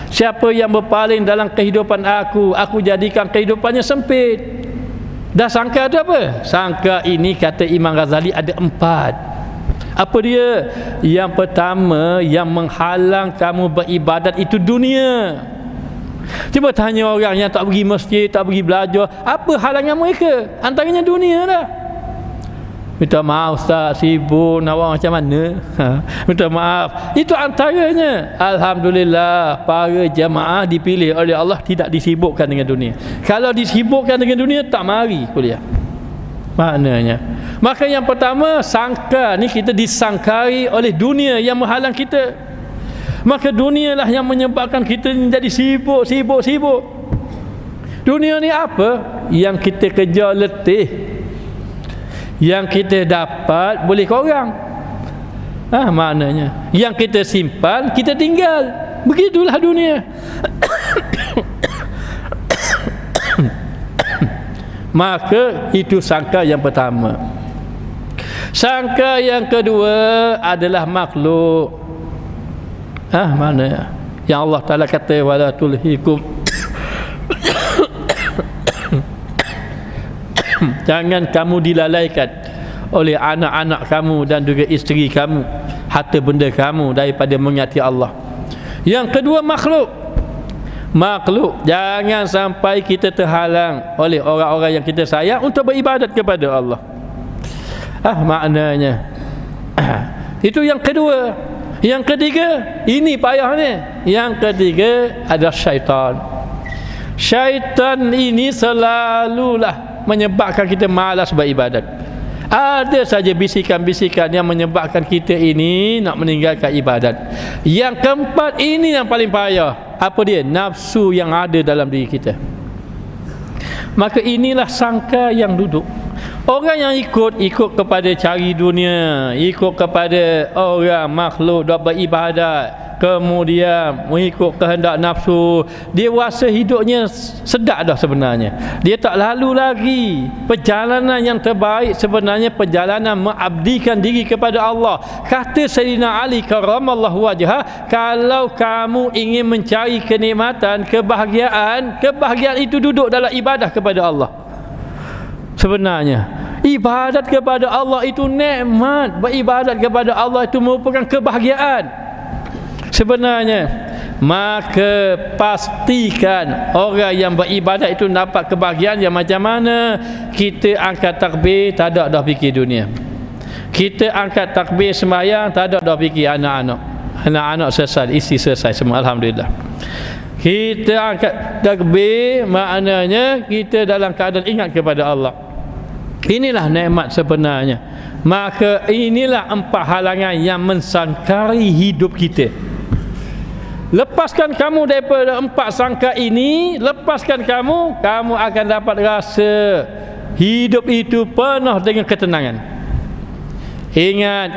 Siapa yang berpaling dalam kehidupan aku jadikan kehidupannya sempit. Dah sangka ada apa? Sangka ini kata Imam Ghazali ada 4. Apa dia? Yang pertama, yang menghalang kamu beribadat itu dunia. Cuba tanya orang yang tak pergi masjid, tak pergi belajar, apa halangan mereka? Antaranya dunia lah. Minta maaf Ustaz, sibuk nak buat macam mana? Minta maaf. Itu antaranya. Alhamdulillah, para jemaah dipilih oleh Allah tidak disibukkan dengan dunia. Kalau disibukkan dengan dunia, tak mari kuliah. Maknanya. Maka yang pertama, sangka ni kita disangkai oleh dunia yang menghalang kita. Maka dunialah yang menyebabkan kita menjadi sibuk. Dunia ni apa? Yang kita kejar letih, yang kita dapat boleh korang. Maknanya yang kita simpan kita tinggal. Begitulah dunia. Maka itu sangka yang pertama. Sangka yang kedua adalah makhluk. Mana yang Allah Ta'ala kata wala tulhikum jangan kamu dilalaikan oleh anak-anak kamu dan juga isteri kamu, harta benda kamu daripada mengingati Allah. Yang kedua makhluk jangan sampai kita terhalang oleh orang-orang yang kita sayang untuk beribadat kepada Allah. Maknanya itu yang kedua. Yang ketiga, ini payahnya. Yang ketiga adalah syaitan. Syaitan ini selalulah menyebabkan kita malas beribadat. Ada saja bisikan-bisikan yang menyebabkan kita ini nak meninggalkan ibadat. Yang keempat, ini yang paling payah. Apa dia? Nafsu yang ada dalam diri kita. Maka inilah sangka yang duduk. Orang yang ikut kepada cari dunia, ikut kepada orang makhluk dah beribadat, kemudian mengikut kehendak nafsu, dia rasa hidupnya sedap dah sebenarnya. Dia tak lalu lagi perjalanan yang terbaik, sebenarnya perjalanan mengabdikan diri kepada Allah. Kata Sayyidina Ali karramallahu wajhah, kalau kamu ingin mencari kenikmatan, kebahagiaan itu duduk dalam ibadah kepada Allah. Sebenarnya ibadat kepada Allah itu nikmat. Beribadat kepada Allah itu merupakan kebahagiaan sebenarnya. Maka pastikan orang yang beribadat itu dapat kebahagiaan yang macam mana? Kita angkat takbir, tak ada dah fikir dunia. Kita angkat takbir sembahyang, tak ada dah fikir anak-anak selesai, isteri selesai semua, alhamdulillah. Kita angkat takbir, maknanya kita dalam keadaan ingat kepada Allah. Inilah nikmat sebenarnya. Maka inilah 4 halangan yang mensangkari hidup kita. Lepaskan kamu daripada 4 sangka ini, lepaskan kamu akan dapat rasa hidup itu penuh dengan ketenangan. Ingat,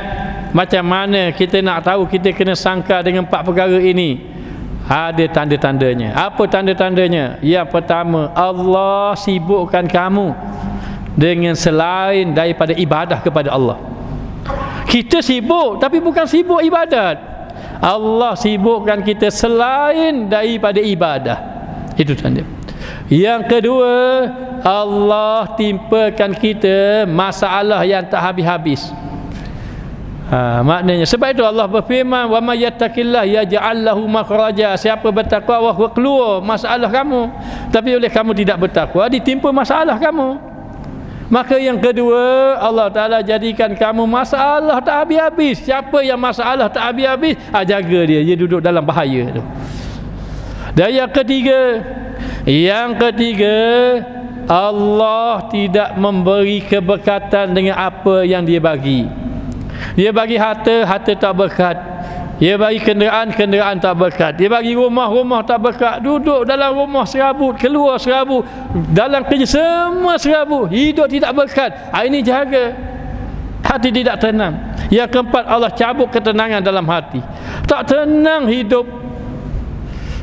macam mana kita nak tahu kita kena sangka dengan 4 perkara ini? Ada tanda-tandanya. Apa tanda-tandanya? Yang pertama, Allah sibukkan kamu dengan selain daripada ibadah kepada Allah. Kita sibuk, tapi bukan sibuk ibadat. Allah sibukkan kita selain daripada ibadah. Itu tanda. Yang kedua, Allah timpakan kita masalah yang tak habis-habis. Maknanya sebab itu Allah berfirman, wa may yattaqillah yaj'al lahu makhraja. Siapa bertakwa, Allah keluar masalah kamu. Tapi oleh kamu tidak bertakwa, ditimpa masalah kamu. Maka yang kedua, Allah Ta'ala jadikan kamu masalah tak habis-habis. Siapa yang masalah tak habis-habis, jaga dia duduk dalam bahaya tu. Dan yang ketiga, Allah tidak memberi keberkatan dengan apa yang dia bagi. Dia bagi harta tak berkat. Dia bagi kenderaan tak berkat. Dia bagi rumah tak berkat. Duduk dalam rumah serabut, keluar serabut, dalam kerja semua serabut, hidup tidak berkat. Ini jaga. Hati tidak tenang. Yang keempat, Allah cabut ketenangan dalam hati. Tak tenang hidup.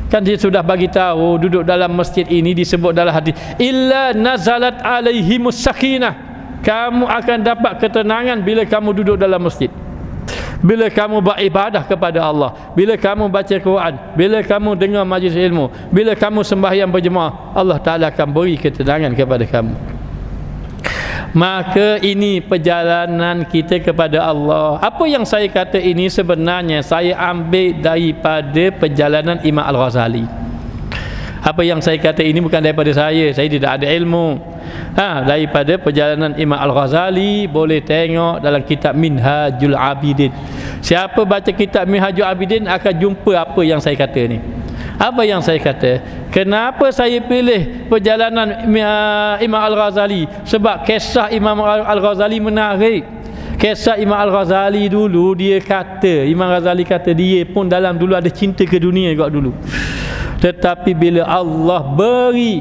Kan dia sudah bagi tahu, duduk dalam masjid ini disebut dalam hati, illa nazalat alaihimus sakinah. Kamu akan dapat ketenangan bila kamu duduk dalam masjid, bila kamu beribadah kepada Allah, bila kamu baca Quran, bila kamu dengar majlis ilmu, bila kamu sembahyang berjemaah. Allah Ta'ala akan beri ketenangan kepada kamu. Maka ini perjalanan kita kepada Allah. Apa yang saya kata ini sebenarnya saya ambil daripada perjalanan Imam Al-Ghazali. Apa yang saya kata ini bukan daripada saya tidak ada ilmu. Daripada perjalanan Imam Al-Ghazali. Boleh tengok dalam kitab Minhajul Abidin. Siapa baca kitab Minhajul Abidin akan jumpa apa yang saya kata ni. Apa yang saya kata? Kenapa saya pilih perjalanan Imam Al-Ghazali? Sebab kisah Imam Al-Ghazali menarik. Kisah Imam Al-Ghazali dulu, dia kata, Imam Al-Ghazali kata dia pun dalam dulu ada cinta ke dunia juga dulu. Tetapi bila Allah beri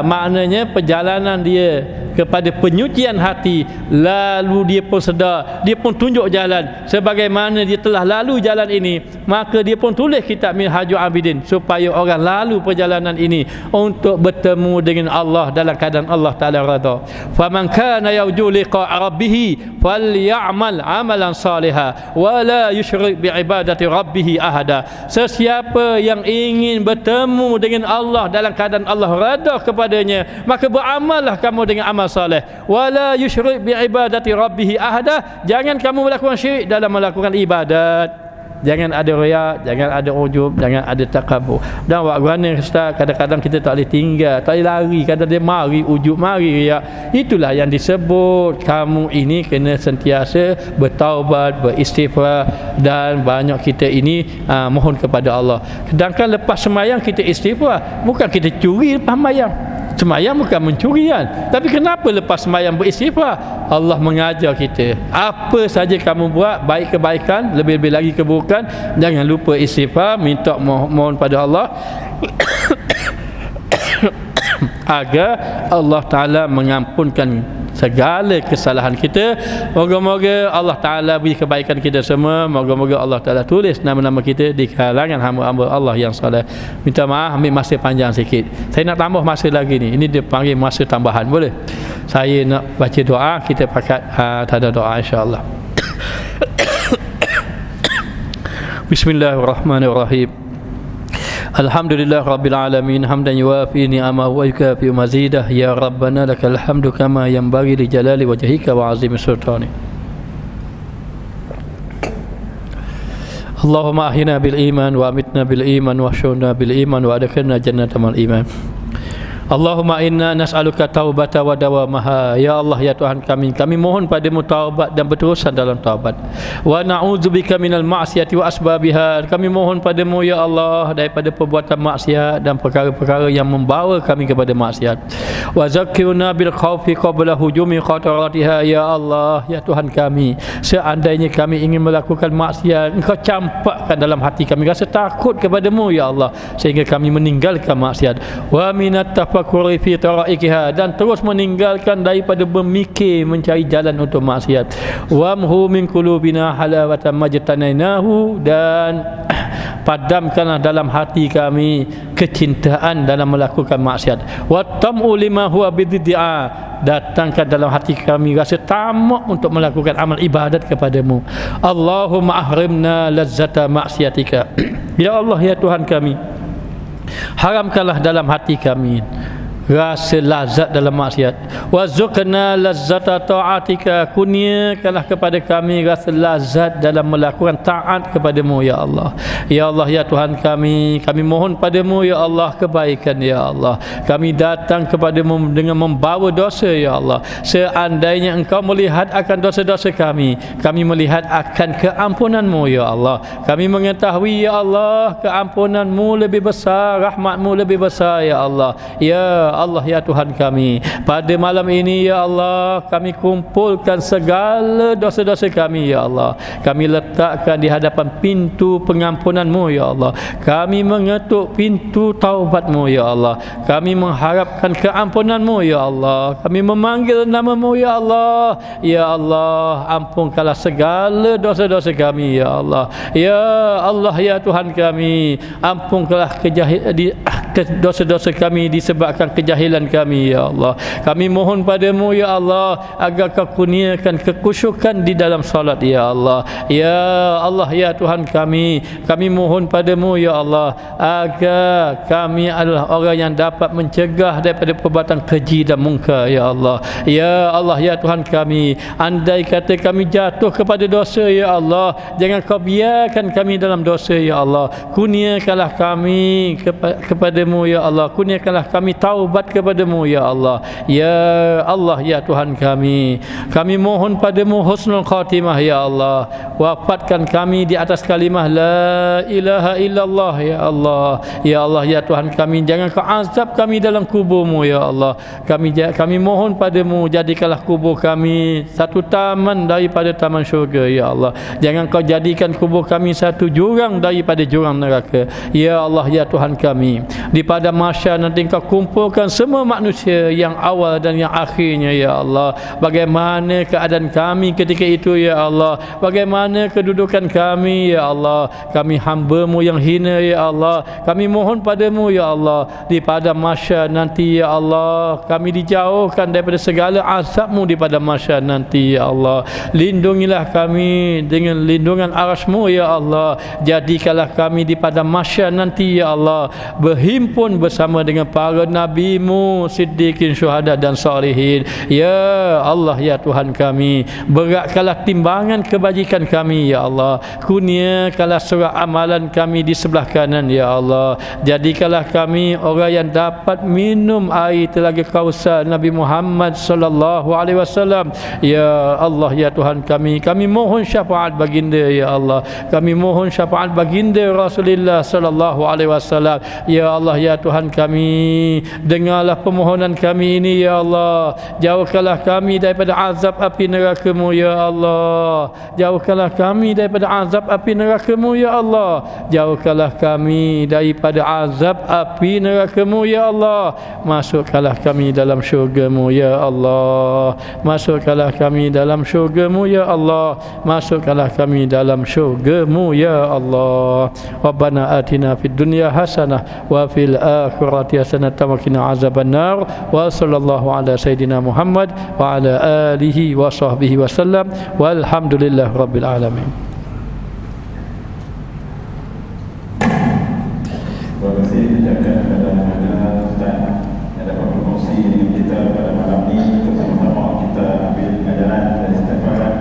maknanya perjalanan dia kepada penyucian hati, lalu dia pun sedar, dia pun tunjuk jalan sebagaimana dia telah lalu jalan ini, maka dia pun tulis kitab Minhajul Abidin supaya orang lalu perjalanan ini untuk bertemu dengan Allah dalam keadaan Allah Ta'ala redha. Faman kana yarju liqa'a rabbih falyamal amalan salihan wa la yusyrik bi ibadati rabbih ahada. Sesiapa yang ingin bertemu dengan Allah dalam keadaan Allah redha kepadanya, maka beramallah kamu dengan amal saleh. Wala yusyrik bi ibadati rabbih ahada. Jangan kamu melakukan syirik dalam melakukan ibadat. Jangan ada riya, jangan ada ujub, jangan ada takabur. Dan wak guna Ustaz, kadang-kadang kita tak boleh tinggal, tak boleh lari, kadang dia mari ujub, mari riya. Itulah yang disebut kamu ini kena sentiasa bertaubat, beristighfar, dan banyak kita ini mohon kepada Allah. Sedangkan lepas sembahyang kita istighfar, bukan kita curi lepas sembahyang. Sembahyang bukan mencuri kan. Tapi kenapa lepas sembahyang beristighfar? Allah mengajar kita, apa saja kamu buat, baik kebaikan, lebih-lebih lagi keburukan, jangan lupa istighfar, minta mohon pada Allah agar Allah Ta'ala mengampunkan segala kesalahan kita. Moga-moga Allah Ta'ala beri kebaikan kita semua. Moga-moga Allah Ta'ala tulis nama-nama kita di kalangan hamba-hamba Allah yang saleh. Minta maaf ambil masa panjang sikit. Saya nak tambah masa lagi ni. Ini dia panggil masa tambahan, boleh? Saya nak baca doa, kita pakat tada doa insya-Allah. Bismillahirrahmanirrahim. Alhamdulillah Rabbil Alamin, hamdan yuwafi ni'amahu wa yukafi mazidah. Ya Rabbana lakal hamdu kama yanbaghi li jalali wajhika wa azimi sultani. Allahumma ahyina bil iman wa amitna bil iman wa syurna bil iman wa adkhilna jannata mal iman. Allahumma inna nas'aluka taubata wa dawamaha. Ya Allah, ya Tuhan kami mohon padamu taubat dan berterusan dalam taubat. Wa na'udzubika minal ma'siyati wa asbabiha. Kami mohon padamu ya Allah daripada perbuatan maksiat dan perkara-perkara yang membawa kami kepada maksiat. Wa zakkirna bil khaufi qabla hujumi khataratiha. Ya Allah, ya Tuhan kami, seandainya kami ingin melakukan maksiat, Engkau campakkan dalam hati kami rasa takut kepadamu ya Allah, sehingga kami meninggalkan maksiat. Wa minat fakuri fi taraikiha, dan terus meninggalkan daripada memikir mencari jalan untuk maksiat. Wamhu min qulubina halawatan majtanainahu, dan Padamkanlah dalam hati kami kecintaan dalam melakukan maksiat. Wa tam'u lima huwa bid'a, datangkan dalam hati kami rasa tamak untuk melakukan amal ibadat kepadamu. Allahumma ahrimna lazzata maksiatika. Ya Allah, ya Tuhan kami, haramkanlah dalam hati kami rasa lazat dalam maksiat. Wazuqna lazzata ta'atika, kurniakanlah kepada kami rasa lazat dalam melakukan taat kepadamu ya Allah. Ya Allah, ya Tuhan kami mohon padamu ya Allah kebaikan ya Allah. Kami datang kepadamu dengan membawa dosa ya Allah. Seandainya engkau melihat akan dosa-dosa kami melihat akan keampunanmu ya Allah. Kami mengetahui ya Allah, keampunanmu lebih besar, rahmatmu lebih besar ya Allah. Ya Allah, ya Tuhan kami, pada malam ini ya Allah, kami kumpulkan segala dosa-dosa kami ya Allah. Kami letakkan di hadapan pintu pengampunanmu ya Allah. Kami mengetuk pintu taubatmu ya Allah. Kami mengharapkan keampunanmu ya Allah. Kami memanggil namamu ya Allah. Ya Allah, ampunkanlah segala dosa-dosa kami ya Allah. Ya Allah, ya Tuhan kami, ampunkanlah dosa-dosa kami disebabkan kejahilan kami ya Allah. Kami mohon padamu ya Allah agar kau kurniakan kekhusyukan di dalam salat ya Allah. Ya Allah, ya Tuhan kami mohon padamu ya Allah agar kami adalah orang yang dapat mencegah daripada perbuatan keji dan mungkar ya Allah. Ya Allah, ya Tuhan kami, andai kata kami jatuh kepada dosa ya Allah, jangan kau biarkan kami dalam dosa ya Allah. Kurniakanlah kami kepadamu ya Allah. Kurniakanlah kami taubat kepadamu ya Allah. Ya Allah, ya Tuhan kami mohon padamu husnul khatimah ya Allah. Wafatkan kami di atas kalimah la ilaha illallah ya Allah. Ya Allah, ya Tuhan kami, jangan kau azab kami dalam kuburmu ya Allah. Kami mohon padamu, jadikanlah kubur kami satu taman daripada taman syurga ya Allah. Jangan kau jadikan kubur kami satu jurang daripada jurang neraka. Ya Allah, ya Tuhan kami, di pada mahsyar nanti kau kumpulkan semua manusia yang awal dan yang akhirnya ya Allah. Bagaimana keadaan kami ketika itu ya Allah? Bagaimana kedudukan kami ya Allah? Kami hamba-Mu yang hina ya Allah. Kami mohon padamu ya Allah, di pada mahsyar nanti ya Allah, kami dijauhkan daripada segala azab-Mu di pada mahsyar nanti ya Allah. Lindungilah kami dengan lindungan arasy-Mu ya Allah. Jadikanlah kami di pada mahsyar nanti ya Allah berhimpun bersama dengan para nabi-Mu, siddiqin, syuhada dan salihin. Ya Allah, ya Tuhan kami, beratkanlah timbangan kebajikan kami ya Allah. Kurniakanlah surah amalan kami di sebelah kanan ya Allah. Jadikanlah kami orang yang dapat minum air telaga Kausar Nabi Muhammad sallallahu alaihi wasallam. Ya Allah, ya Tuhan kami mohon syafaat baginda ya Allah. Kami mohon syafaat baginda Rasulullah sallallahu alaihi wasallam. Ya Allah, ya Tuhan kami, dengarlah permohonan kami ini ya Allah. Jauhkanlah kami daripada azab api neraka-Mu ya Allah. Jauhkanlah kami daripada azab api neraka-Mu ya Allah. Jauhkanlah kami daripada azab api neraka-Mu ya Allah. Masukkanlah kami dalam syurga-Mu ya Allah. Masukkanlah kami dalam syurga-Mu ya Allah. Masukkanlah kami dalam syurga-Mu ya Allah. Rabbana atina fid dunya hasanah wa fil akhirati hasanah wa qina azabannar. Wa sallallahu ala sayidina Muhammad wa ala alihi wa sahbihi wasallam. Walhamdulillah rabbil alamin. Terima kasih ucapkan kepada Ustaz yang dapat berkongsi dengan kita pada malam ini.